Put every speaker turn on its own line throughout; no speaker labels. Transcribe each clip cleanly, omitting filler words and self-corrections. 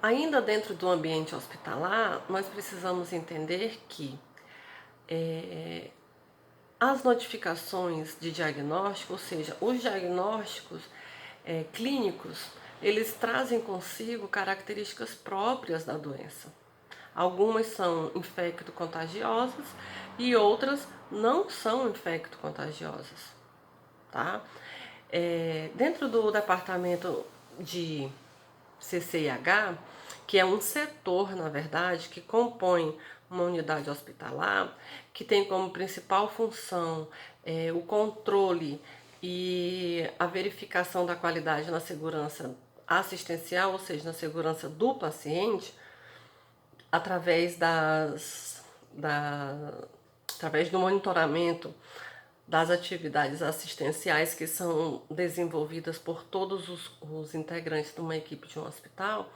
Ainda dentro do ambiente hospitalar, nós precisamos entender que as notificações de diagnóstico, ou seja, os diagnósticos clínicos, eles trazem consigo características próprias da doença. Algumas são infecto-contagiosas e outras não são infecto-contagiosas, tá? Dentro do departamento de CCIH, que é um setor, na verdade, que compõe uma unidade hospitalar, que tem como principal função o controle e a verificação da qualidade na segurança assistencial, ou seja, na segurança do paciente, através através do monitoramento das atividades assistenciais que são desenvolvidas por todos os integrantes de uma equipe de um hospital.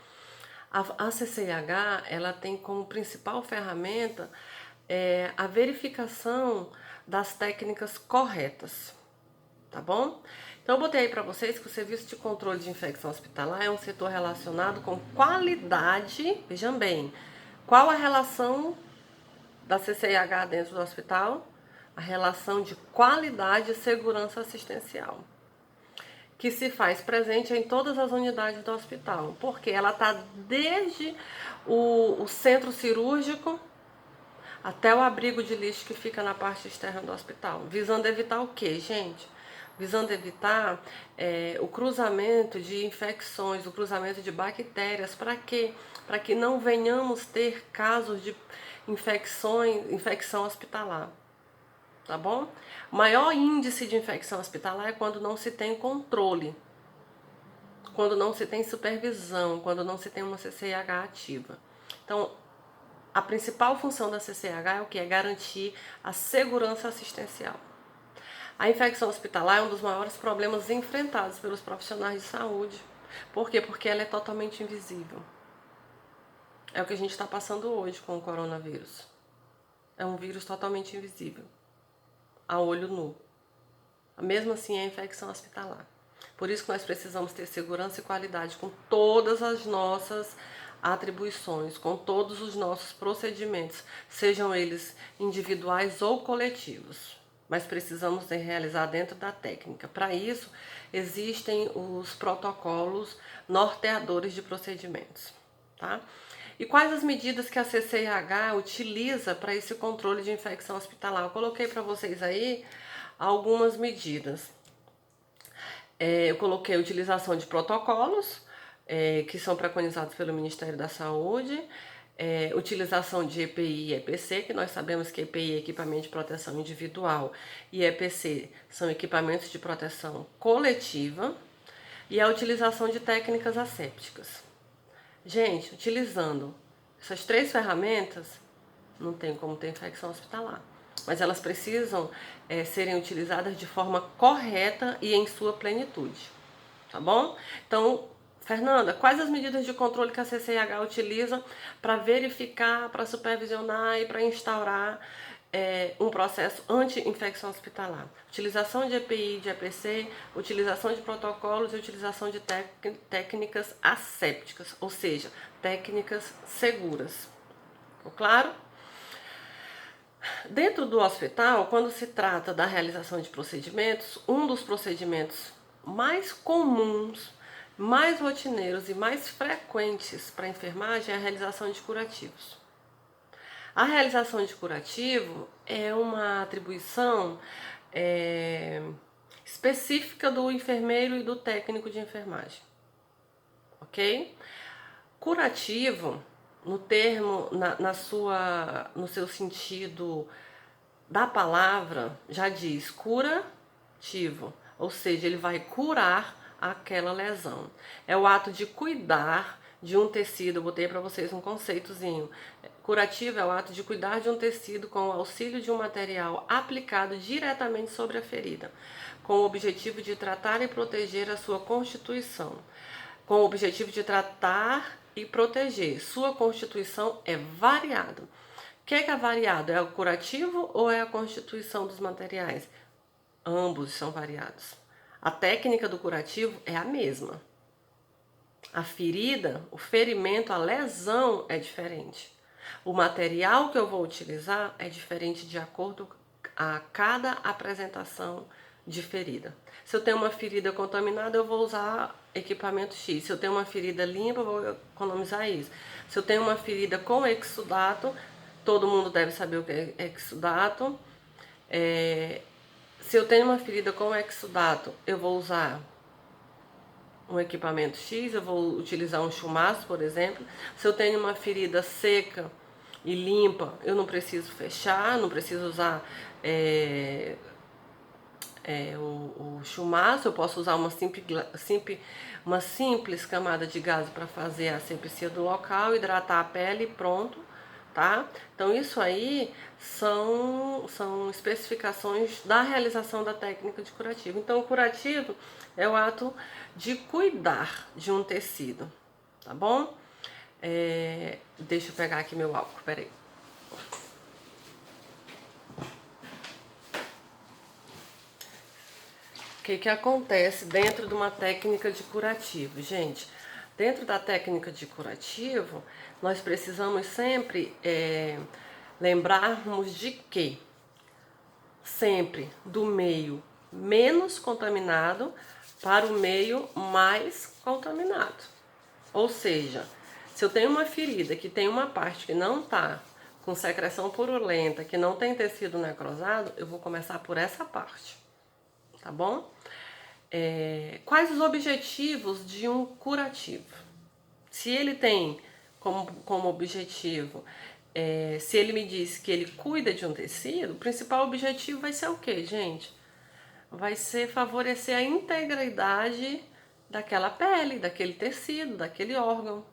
A CCIH, ela tem como principal ferramenta a verificação das técnicas corretas, tá bom? Então eu botei aí para vocês que o serviço de controle de infecção hospitalar é um setor relacionado com qualidade. Vejam bem, qual a relação da CCIH dentro do hospital? A relação de qualidade e segurança assistencial, que se faz presente em todas as unidades do hospital, porque ela está desde o centro cirúrgico até o abrigo de lixo que fica na parte externa do hospital, visando evitar o quê, gente? Visando evitar o cruzamento de infecções, o cruzamento de bactérias. Para quê? Para que não venhamos ter casos de infecção hospitalar. Tá bom? O maior índice de infecção hospitalar é quando não se tem controle, quando não se tem supervisão, quando não se tem uma CCIH ativa. Então, a principal função da CCIH é o que? É garantir a segurança assistencial. A infecção hospitalar é um dos maiores problemas enfrentados pelos profissionais de saúde. Por quê? Porque ela é totalmente invisível. É o que a gente está passando hoje com o coronavírus. É um vírus totalmente invisível, a olho nu. Mesmo assim, é a infecção hospitalar. Por isso que nós precisamos ter segurança e qualidade com todas as nossas atribuições, com todos os nossos procedimentos, sejam eles individuais ou coletivos. Mas precisamos realizar dentro da técnica. Para isso, existem os protocolos norteadores de procedimentos, tá? E quais as medidas que a CCIH utiliza para esse controle de infecção hospitalar? Eu coloquei para vocês aí algumas medidas. Eu coloquei a utilização de protocolos, que são preconizados pelo Ministério da Saúde, utilização de EPI e EPC, que nós sabemos que EPI é equipamento de proteção individual e EPC são equipamentos de proteção coletiva, e a utilização de técnicas assépticas. Gente, utilizando essas três ferramentas, não tem como ter infecção hospitalar. Mas elas precisam serem utilizadas de forma correta e em sua plenitude. Tá bom? Então, Fernanda, quais as medidas de controle que a CCIH utiliza para verificar, para supervisionar e para instaurar um processo anti-infecção hospitalar? Utilização de EPI, de EPC, utilização de protocolos e utilização de técnicas assépticas, ou seja, técnicas seguras. Ficou claro? Dentro do hospital, quando se trata da realização de procedimentos, um dos procedimentos mais comuns, mais rotineiros e mais frequentes para a enfermagem é a realização de curativos. A realização de curativo é uma atribuição específica do enfermeiro e do técnico de enfermagem, ok? Curativo, no termo, no seu sentido da palavra, já diz curativo, ou seja, ele vai curar aquela lesão. É o ato de cuidar de um tecido. Eu botei para vocês um conceitozinho. Curativo é o ato de cuidar de um tecido com o auxílio de um material aplicado diretamente sobre a ferida, com o objetivo de tratar e proteger a sua constituição. Com o objetivo de tratar e proteger. Sua constituição é variada. O que é variado? É o curativo ou é a constituição dos materiais? Ambos são variados. A técnica do curativo é a mesma. A ferida, o ferimento, a lesão é diferente. O material que eu vou utilizar é diferente de acordo a cada apresentação de ferida. Se eu tenho uma ferida contaminada, eu vou usar equipamento X. Se eu tenho uma ferida limpa, eu vou economizar isso. Se eu tenho uma ferida com exudato, todo mundo deve saber o que é exudato. Se eu tenho uma ferida com exudato, eu vou usar um equipamento X, eu vou utilizar um chumaço, por exemplo. Se eu tenho uma ferida seca e limpa, eu não preciso fechar, não preciso usar o chumaço, eu posso usar uma simples camada de gaze para fazer a asepsia do local, hidratar a pele e pronto, tá? Então isso aí são especificações da realização da técnica de curativo. Então o curativo é o ato de cuidar de um tecido, tá bom? Deixa eu pegar aqui meu álcool, peraí. O que acontece dentro de uma técnica de curativo, gente? Dentro da técnica de curativo, nós precisamos sempre lembrarmos de que sempre do meio menos contaminado para o meio mais contaminado. Ou seja, se eu tenho uma ferida que tem uma parte que não está com secreção purulenta, que não tem tecido necrosado, eu vou começar por essa parte, tá bom? Quais os objetivos de um curativo? Se ele tem como objetivo, se ele me diz que ele cuida de um tecido, o principal objetivo vai ser o quê, gente? Vai ser favorecer a integridade daquela pele, daquele tecido, daquele órgão,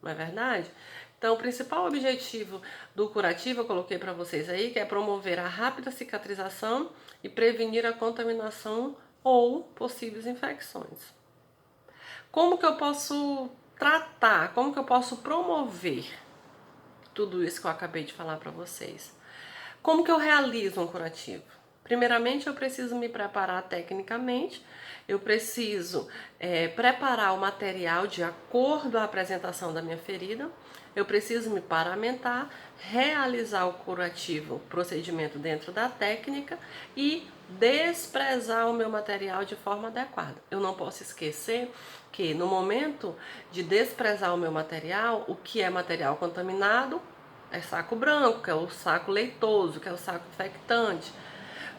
não é verdade? Então, o principal objetivo do curativo, eu coloquei para vocês aí, que é promover a rápida cicatrização e prevenir a contaminação ou possíveis infecções. Como que eu posso tratar, como que eu posso promover tudo isso que eu acabei de falar para vocês? Como que eu realizo um curativo? Primeiramente, eu preciso me preparar tecnicamente, eu preciso preparar o material de acordo à apresentação da minha ferida, eu preciso me paramentar, realizar o curativo, o procedimento dentro da técnica e desprezar o meu material de forma adequada. Eu não posso esquecer que no momento de desprezar o meu material, o que é material contaminado é saco branco, que é o saco leitoso, que é o saco infectante.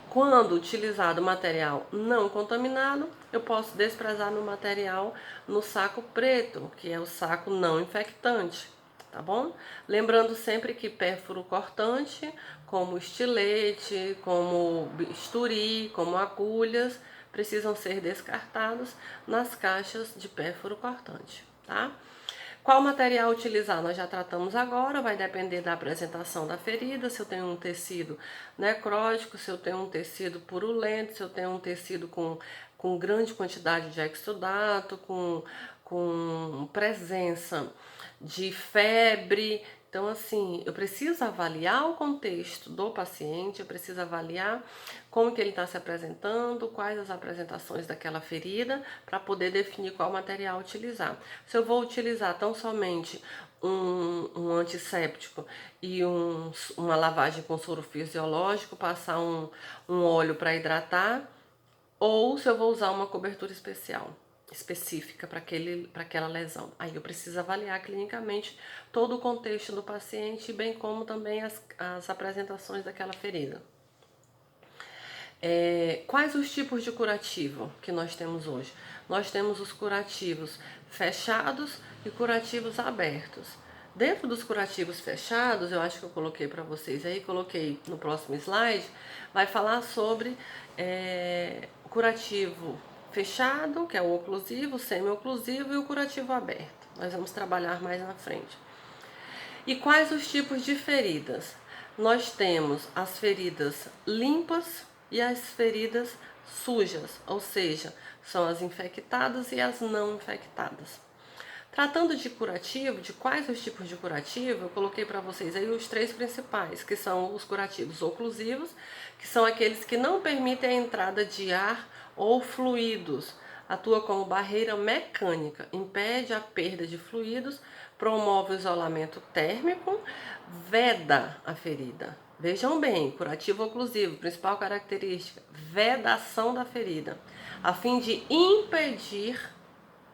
Quando utilizado material não contaminado, eu posso desprezar meu material no saco preto, que é o saco não infectante, tá bom? Lembrando sempre que pérfuro cortante, como estilete, como bisturi, como agulhas, precisam ser descartados nas caixas de pérfuro cortante, tá? Qual material utilizar? Nós já tratamos agora, vai depender da apresentação da ferida, se eu tenho um tecido necrótico, se eu tenho um tecido purulento, se eu tenho um tecido com grande quantidade de exudato, com presença de febre. Então, assim, eu preciso avaliar o contexto do paciente, eu preciso avaliar como que ele está se apresentando, quais as apresentações daquela ferida, para poder definir qual material utilizar. Se eu vou utilizar tão somente um antisséptico e uma lavagem com soro fisiológico, passar um óleo para hidratar, ou se eu vou usar uma cobertura específica para aquela lesão. Aí eu preciso avaliar clinicamente todo o contexto do paciente, bem como também as apresentações daquela ferida. Quais os tipos de curativo que nós temos hoje? Nós temos os curativos fechados e curativos abertos. Dentro dos curativos fechados, eu acho que eu coloquei para vocês aí, coloquei no próximo slide, vai falar sobre o curativo fechado, que é o oclusivo, o semi-oclusivo e o curativo aberto. Nós vamos trabalhar mais na frente. E quais os tipos de feridas? Nós temos as feridas limpas e as feridas sujas, ou seja, são as infectadas e as não infectadas. Tratando de curativo, de quais os tipos de curativo, eu coloquei para vocês aí os três principais, que são os curativos oclusivos, que são aqueles que não permitem a entrada de ar ou fluidos atua como barreira mecânica, impede a perda de fluidos, promove o isolamento térmico, veda a ferida. Vejam bem, curativo oclusivo, principal característica, vedação da ferida, a fim de impedir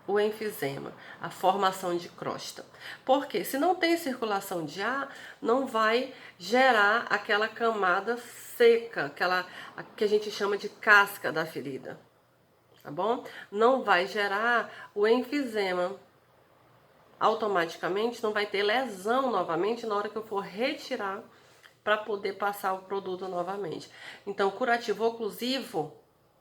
o enfisema, a formação de crosta. Porque se não tem circulação de ar, não vai gerar aquela camada seca, aquela que a gente chama de casca da ferida, tá bom? Não vai gerar o enfisema. Automaticamente não vai ter lesão novamente na hora que eu for retirar para poder passar o produto novamente. Então, curativo oclusivo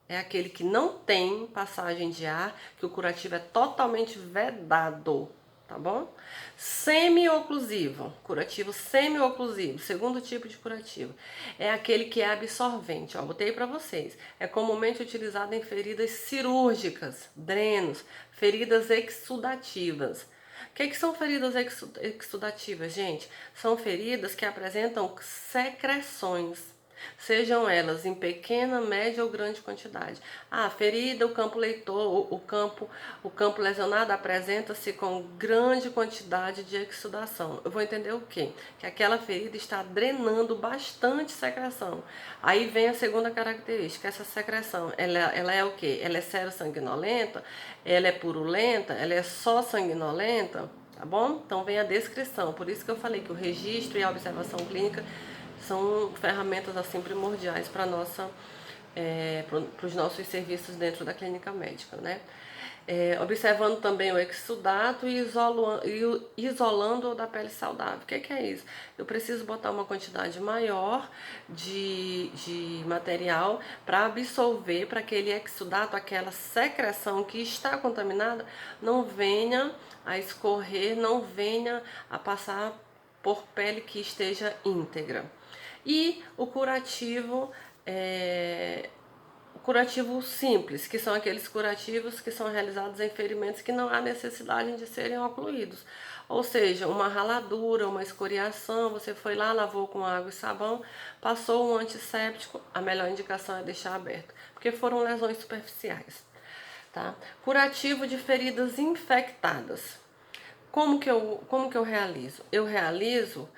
é aquele que não tem passagem de ar, que o curativo é totalmente vedado, tá bom? Semi-oclusivo, curativo semi-oclusivo, segundo tipo de curativo, é aquele que é absorvente, ó, botei para vocês. É comumente utilizado em feridas cirúrgicas, drenos, feridas exudativas. O que são feridas exudativas, gente? São feridas que apresentam secreções, sejam elas em pequena, média ou grande quantidade. Ah, ferida, o campo leitor, o campo lesionado apresenta-se com grande quantidade de exudação. Eu vou entender o quê? Que aquela ferida está drenando bastante secreção. Aí vem a segunda característica, essa secreção, ela é o quê? Ela é serossanguinolenta, ela é purulenta, ela é só sanguinolenta, tá bom? Então vem a descrição, por isso que eu falei que o registro e a observação clínica são ferramentas assim primordiais para os nossos serviços dentro da clínica médica, né? Observando também o exudato e isolando-o da pele saudável. O que é isso? Eu preciso botar uma quantidade maior de material para absorver, para aquele exudato, aquela secreção que está contaminada, não venha a escorrer, não venha a passar por pele que esteja íntegra. E o curativo simples, que são aqueles curativos que são realizados em ferimentos que não há necessidade de serem ocluídos. Ou seja, uma raladura, uma escoriação, você foi lá, lavou com água e sabão, passou um antisséptico, a melhor indicação é deixar aberto, porque foram lesões superficiais. Tá? Curativo de feridas infectadas. Como que eu realizo? Eu realizo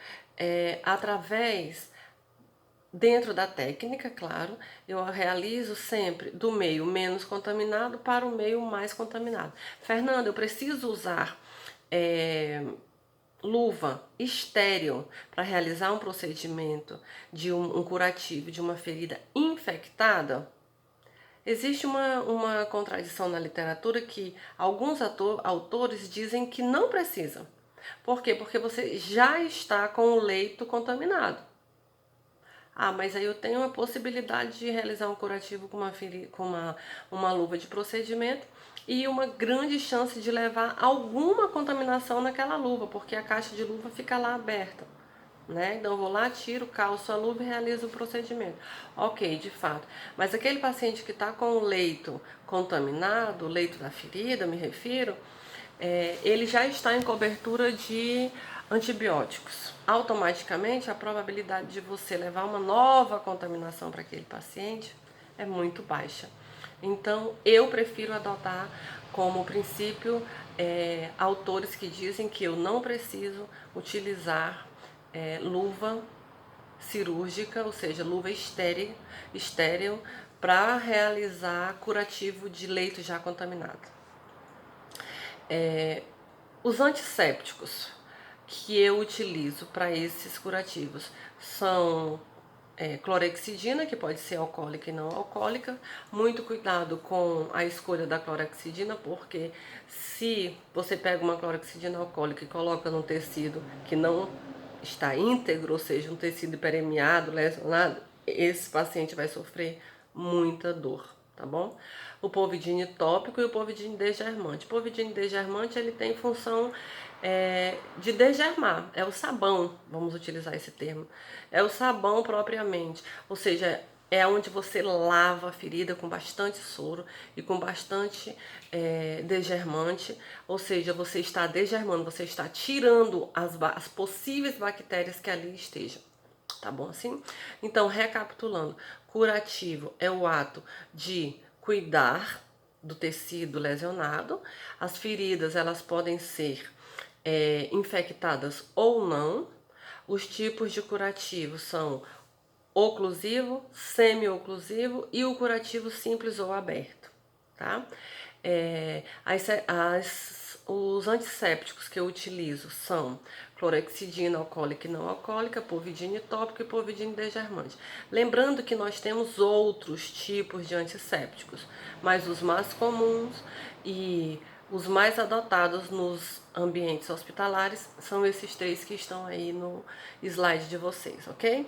através, dentro da técnica, claro, eu realizo sempre do meio menos contaminado para o meio mais contaminado. Fernanda, eu preciso usar luva estéril para realizar um procedimento de um curativo de uma ferida infectada? Existe uma contradição na literatura que alguns autores dizem que não precisa. Por quê? Porque você já está com o leito contaminado. Ah, mas aí eu tenho a possibilidade de realizar um curativo com uma luva de procedimento e uma grande chance de levar alguma contaminação naquela luva, porque a caixa de luva fica lá aberta. Né? Então eu vou lá, tiro, calço a luva e realizo o procedimento. Ok, de fato. Mas aquele paciente que está com o leito contaminado, o leito da ferida, me refiro, ele já está em cobertura de antibióticos. Automaticamente, a probabilidade de você levar uma nova contaminação para aquele paciente é muito baixa. Então, eu prefiro adotar como princípio autores que dizem que eu não preciso utilizar luva cirúrgica, ou seja, luva estéril para realizar curativo de leito já contaminado. Os antissépticos que eu utilizo para esses curativos são clorexidina, que pode ser alcoólica e não alcoólica. Muito cuidado com a escolha da clorexidina, porque se você pega uma clorexidina alcoólica e coloca num tecido que não está íntegro, ou seja, um tecido hiperemiado, lesionado, esse paciente vai sofrer muita dor, tá bom? O povidine tópico e o povidine desgermante. O povidine desgermante, ele tem função de desgermar, é o sabão, vamos utilizar esse termo, é o sabão propriamente, ou seja, é onde você lava a ferida com bastante soro e com bastante desgermante, ou seja, você está desgermando, você está tirando as possíveis bactérias que ali estejam, tá bom assim? Então, recapitulando, curativo é o ato de cuidar do tecido lesionado. As feridas, elas podem ser infectadas ou não. Os tipos de curativo são oclusivo, semi-oclusivo e o curativo simples ou aberto, tá? Os antissépticos que eu utilizo são clorexidina alcoólica e não alcoólica, povidine tópico e povidine degermante. Lembrando que nós temos outros tipos de antissépticos, mas os mais comuns e os mais adotados nos ambientes hospitalares são esses 3 que estão aí no slide de vocês, ok?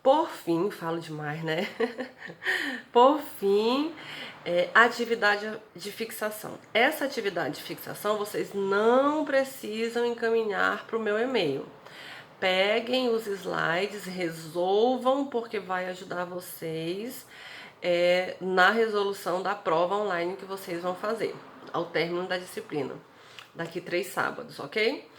Por fim, falo demais, né? Por fim, atividade de fixação. Essa atividade de fixação vocês não precisam encaminhar para o meu e-mail. Peguem os slides, resolvam, porque vai ajudar vocês na resolução da prova online que vocês vão fazer ao término da disciplina, daqui 3 sábados, ok?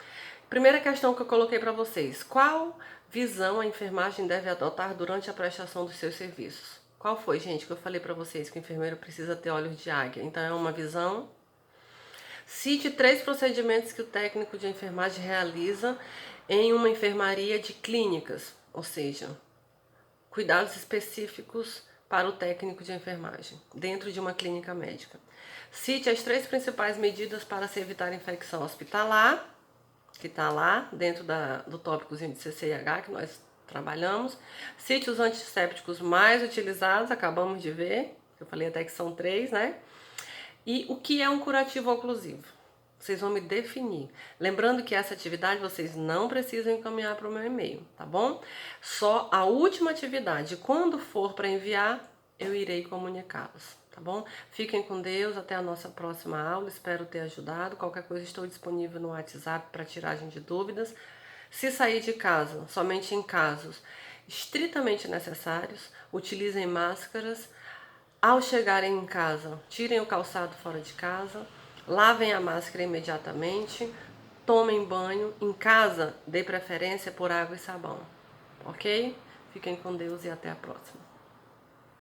Primeira questão que eu coloquei para vocês: qual visão a enfermagem deve adotar durante a prestação dos seus serviços? Qual foi, gente, que eu falei para vocês que o enfermeiro precisa ter olhos de águia? Então é uma visão. Cite 3 procedimentos que o técnico de enfermagem realiza em uma enfermaria de clínicas, ou seja, cuidados específicos para o técnico de enfermagem, dentro de uma clínica médica. Cite as 3 principais medidas para se evitar infecção hospitalar, que está lá dentro do tópicozinho de CCIH que nós trabalhamos. Cite os antissépticos mais utilizados, acabamos de ver, eu falei até que são 3, né? E o que é um curativo oclusivo? Vocês vão me definir. Lembrando que essa atividade vocês não precisam encaminhar para o meu e-mail, tá bom? Só a última atividade, quando for para enviar, eu irei comunicá-los, tá bom? Fiquem com Deus, até a nossa próxima aula, espero ter ajudado. Qualquer coisa estou disponível no WhatsApp para tiragem de dúvidas. Se sair de casa, somente em casos estritamente necessários, utilizem máscaras. Ao chegarem em casa, tirem o calçado fora de casa, lavem a máscara imediatamente, tomem banho. Em casa, dê preferência por água e sabão, ok? Fiquem com Deus e até a próxima.